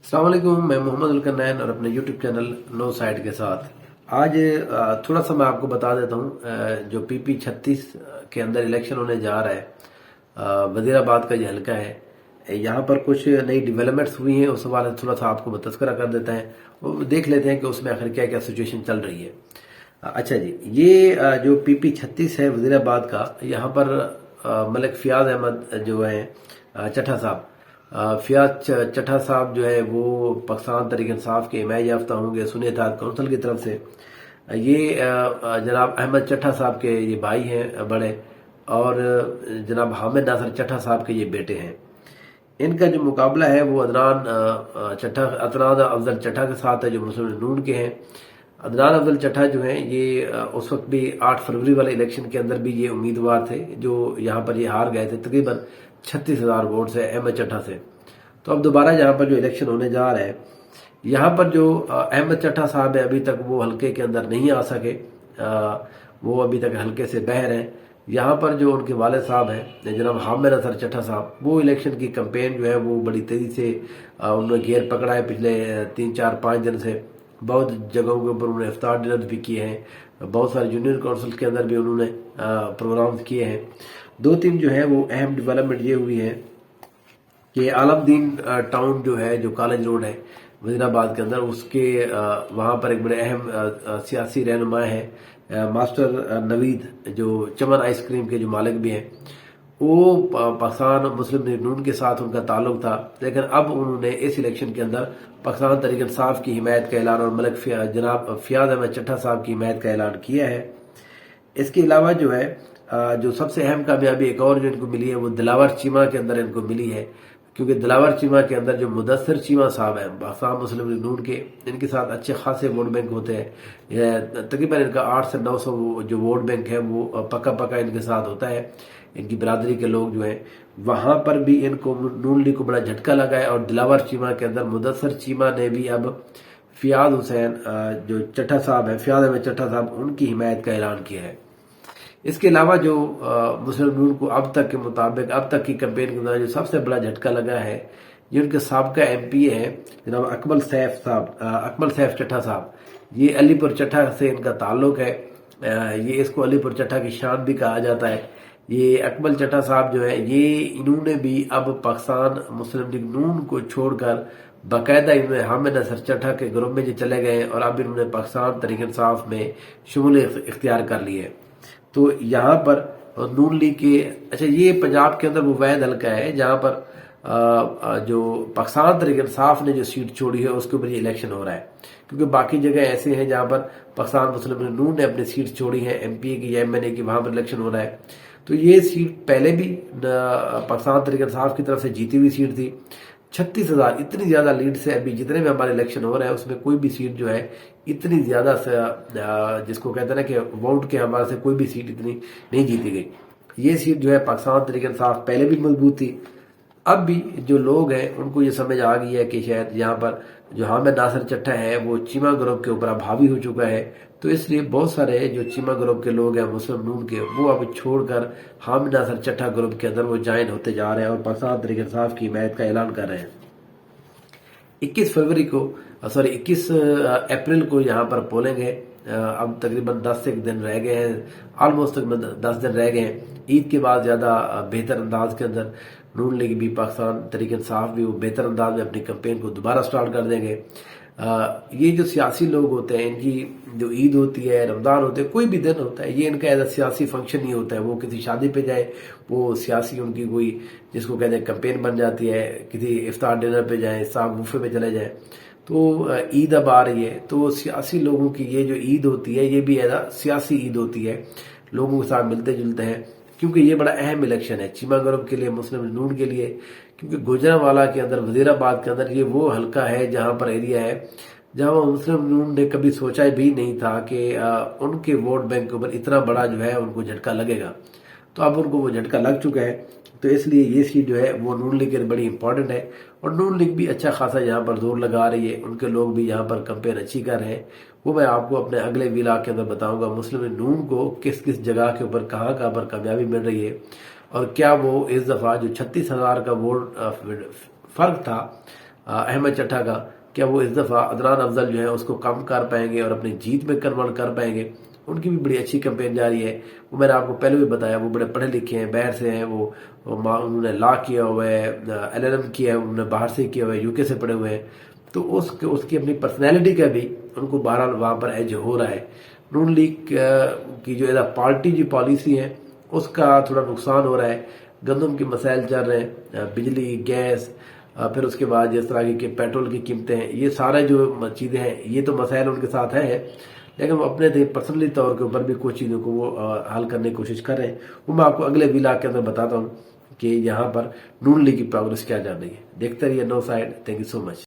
अस्सलाम वालेकुम। मैं मोहम्मद उलकरनैन और अपने यूट्यूब चैनल नो साइड के साथ आज थोड़ा सा मैं आपको बता देता हूँ। जो पीपी 36 के अंदर इलेक्शन होने जा रहा है, वजीराबाद का ये हल्का है। यहाँ पर कुछ नई डेवलपमेंट्स हुई हैं, उस हवाले से थोड़ा सा आपको तस्करा कर देता है और देख लेते हैं कि उसमें आखिर क्या क्या सिचुएशन चल रही है। अच्छा जी, ये जो पीपी 36 है वजीराबाद का, यहाँ पर मलिक फयाज अहमद जो है चट्टा साहब, फियाज चट्टा साहब जो है वो पाकिस्तान तहरीक इंसाफ के हिमायत याफ्ता होंगे सुन्नी इत्तेहाद कौंसिल की तरफ से। ये जनाब अहमद चट्टा साहब के ये भाई हैं बड़े, और जनाब हामिद नासिर चट्टा साहब के ये बेटे हैं। इनका जो मुकाबला है वो अदनान अफजल चट्टा के साथ है, जो मुस्लिम नून के हैं। अदनान अफजल चट्टा जो हैं ये उस वक्त भी 8 फरवरी वाले इलेक्शन के अंदर भी ये उम्मीदवार थे, जो यहाँ पर ये हार गए थे तकरीबन 36,000 वोट से अहमद चट्टा से। तो अब दोबारा यहाँ पर जो इलेक्शन होने जा रहा है, यहाँ पर जो अहमद चट्टा साहब है अभी तक वो हल्के के अंदर नहीं आ सके। वो अभी तक हल्के से बाहर हैं। यहाँ पर जो उनके वाले साहब हैं जनाब हामिद नासिर चट्टा साहब, वो इलेक्शन की कैंपेन जो है वो बड़ी तेजी से उन्होंने घेर पकड़ा है। पिछले 3-4-5 दिन से बहुत जगहों के ऊपर उन्होंने इफ्तार डिनर भी किए हैं, बहुत सारे यूनियन काउंसिल के अंदर भी उन्होंने प्रोग्राम किए हैं। 2-3 जो है वो अहम डेवलपमेंट ये हुई है कि आलमदीन टाउन जो है, जो कॉलेज रोड है वजीराबाद के अंदर, उसके वहाँ पर एक बड़े अहम सियासी रहनुमा है मास्टर नवीद, जो चमन आइसक्रीम के जो मालिक भी हैं। वो पाकिस्तान मुस्लिम लीग नून के साथ उनका ताल्लुक था, लेकिन अब उन्होंने इस इलेक्शन के अंदर पाकिस्तान तहरीक इंसाफ की हिमायत का ऐलान और मलिक जनाब फयाज अहमद चट्टा साहब की हिमायत का ऐलान किया है। इसके अलावा जो है जो सबसे अहम कामयाबी एक और जो इनको मिली है वो दिलावर चीमा के अंदर इनको मिली है, क्योंकि दिलावर चीमा के अंदर जो मुदस्सिर चीमा साहब हैं पाकिस्तान मुस्लिम लीग नून के, इनके साथ अच्छे खासे वोट बैंक होते हैं। तकरीबन इनका 8 से 900 जो वोट बैंक है वो पक्का इनके साथ होता है। इनकी बरादरी के लोग जो हैं वहां पर भी इनको नून लीग को बड़ा झटका लगा है, और दिलावर चीमा के अंदर मुदस्सिर चीमा ने भी अब फयाज हुसैन जो चट्टा साहब है, फयाज अहमद चट्टा साहब, उनकी हिमायत का ऐलान किया है। इसके अलावा जो मुस्लिम नून को अब तक के मुताबिक अब तक की कैंपेन के दौरान जो सबसे बड़ा झटका लगा है, ये उनके साबका एमपी हैं जनाब अकमल सैफ चट्टा साहब। ये अलीपुर चट्टा से इनका ताल्लुक है। ये इसको अलीपुर चट्टा की शान भी कहा जाता है। ये अकमल चट्टा साहब जो है ये इन्होंने भी अब पाकिस्तान मुस्लिम लीग नून को छोड़कर बाकायदा इन्होंने हामिद नासिर चट्टा के ग्रुप में जो चले गए, और अब इन्होंने पाकिस्तान तहरीक इंसाफ में शमूलियत इख्तियार कर ली है। तो यहाँ पर नून लीग के, अच्छा ये पंजाब के अंदर वो वैद हल्का है जहाँ पर जो पाकिस्तान तहरीक इंसाफ ने जो सीट छोड़ी है उसके ऊपर ये इलेक्शन हो रहा है, क्योंकि बाकी जगह ऐसे हैं जहाँ पर पाकिस्तान मुस्लिम लीग नून ने अपनी सीट छोड़ी है एमपी की या एमएनए की, वहां पर इलेक्शन हो रहा है। तो ये सीट पहले भी पाकिस्तान तहरीक इंसाफ की तरफ से जीती हुई सीट थी। 36,000 इतनी ज्यादा लीड से अभी जितने भी हमारे इलेक्शन हो रहे हैं उसमें कोई भी सीट जो है इतनी ज्यादा जिसको कहते हैं ना कि वोट के हमारे से कोई भी सीट इतनी नहीं जीती गई। ये सीट जो है पाकिस्तान तहरीक इंसाफ पहले भी मजबूत थी। अब भी जो लोग हैं उनको ये समझ आ गई है कि शायद यहाँ पर जो हामिद नासिर चट्टा है वो चीमा ग्रुप के ऊपर अब हावी हो चुका है, तो इसलिए बहुत सारे जो चीमा ग्रुप के लोग हैं मुस्लिम नून के, वो अब छोड़कर हामिद नासिर चट्टा ग्रुप के अंदर वो ज्वाइन होते जा रहे हैं और पाकिस्तान तहरीक इंसाफ की हिमायत का ऐलान कर रहे हैं। 21 अप्रैल को यहाँ पर पोलिंग है। अब तकरीबन 10 दिन रह गए हैं, ऑलमोस्ट तकरीबन 10 दिन रह गए हैं। ईद के बाद ज्यादा बेहतर अंदाज के अंदर नून लीग भी, पाकिस्तान तहरीक इंसाफ भी वो बेहतर अंदाज में अपनी कैंपेन को दोबारा स्टार्ट कर देंगे। ये जो सियासी लोग होते हैं, इनकी जो ईद होती है, रमजान होते है, कोई भी दिन होता है, ये इनका एज सियासी फंक्शन नहीं होता है। वो किसी शादी पे जाए, वो सियासी उनकी कोई जिसको कहते हैं कैंपेन बन जाती है। किसी इफ्तार डिनर पे जाए, साग बुफे पे चले जाए। तो ईद अब आ रही है, तो सियासी लोगों की ये जो ईद होती है ये भी एज सियासी ईद होती है, लोगों के साथ मिलते जुलते हैं, क्योंकि ये बड़ा अहम इलेक्शन है चीमा ग्रुप के लिए, मुस्लिम नून के लिए। क्योंकि गुजरांवाला के अंदर, वजीराबाद के अंदर ये वो हल्का है जहां पर एरिया है जहां मुस्लिम नून ने कभी सोचा भी नहीं था कि उनके वोट बैंक के ऊपर इतना बड़ा जो है उनको झटका लगेगा। तो अब उनको वो झटका लग चुका है, तो इसलिए ये सीट जो है वो नून लीग के लिए बड़ी इंपॉर्टेंट है। और नून लीग भी अच्छा खासा यहाँ पर जोर लगा रही है, उनके लोग भी यहाँ पर कैंपेन अच्छी कर रहे हैं। वो मैं आपको अपने अगले व्लॉग के अंदर बताऊंगा मुस्लिम नून को किस किस जगह के ऊपर कहाँ पर कामयाबी मिल रही है, और क्या वो इस दफा जो 36,000 का वोट फर्क था احمد چٹھا کا، کیا وہ اس دفعہ عدنان افضل جو ہے اس کو کم کر پائیں گے اور اپنی جیت میں کنورٹ کر پائیں گے؟ ان کی بھی بڑی اچھی کیمپین جاری ہے. وہ میں نے آپ کو پہلے بھی بتایا، وہ بڑے پڑھے لکھے ہیں، باہر سے ہیں، وہ انہوں نے لا کیا ہوا ہے، LLM کیا ہے، انہوں نے باہر سے کیا ہوا ہے، UK سے پڑھے ہوئے ہیں. تو اس کی اپنی پرسنالٹی کا بھی ان کو بہرحال وہاں پر ایج ہو رہا ہے. نون لیگ کی جو پارٹی جو پالیسی ہے اس کا تھوڑا نقصان ہو رہا ہے. گندم کے مسائل چل رہے ہیں، بجلی، گیس، پھر اس کے بعد جس طرح کی پیٹرول کی قیمتیں ہیں، یہ سارے جو چیزیں ہیں یہ تو مسائل ان کے ساتھ ہیں، لیکن وہ اپنے پرسنلی طور کے اوپر بھی کچھ چیزوں کو وہ حل کرنے کی کوشش کر رہے ہیں. وہ میں آپ کو اگلے ویلاگ کے اندر بتاتا ہوں کہ یہاں پر نون لیگ کی پروگرس کیا جا رہی ہے. دیکھتے رہیے نو سائیڈ. Thank you so much.